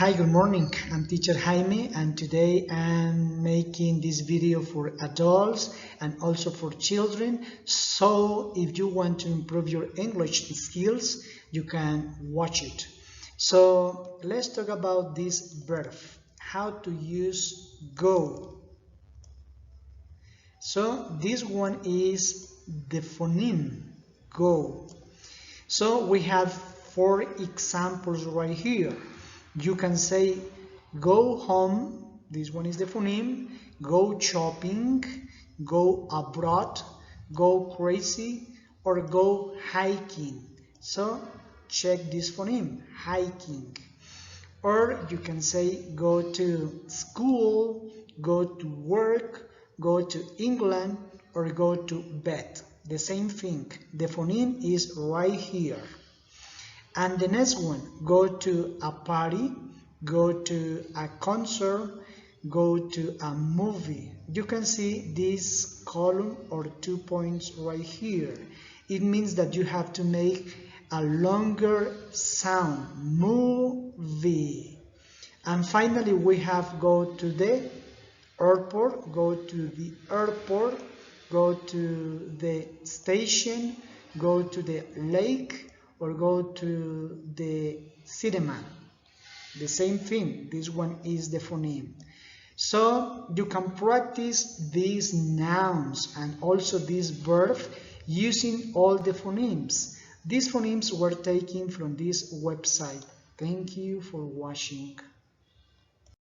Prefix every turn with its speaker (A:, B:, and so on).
A: Hi, good morning. I'm teacher Jaime and today I'm making this video for adults and also for children. So if you want to improve your English skills, you can watch it. So let's talk about this verb, how to use go. So this one is the phoneme go. So we have 4 examples right here. You can say go home, this one is the phoneme, go shopping, go abroad, go crazy, or go hiking. So check this phoneme, hiking. Or you can say go to school, go to work, go to England, or go to bed. The same thing, the phoneme is right here. And the next one, go to a party, go to a concert, go to a movie. You can see this column or 2 points right here. It means that you have to make a longer sound, movie. And finally we have go to the airport, go to the airport, go to the station, go to the lake, or go to the cinema. The same thing, this one is the phoneme. So you can practice these nouns and also this verb using all the phonemes. These phonemes were taken from this website. Thank you for watching.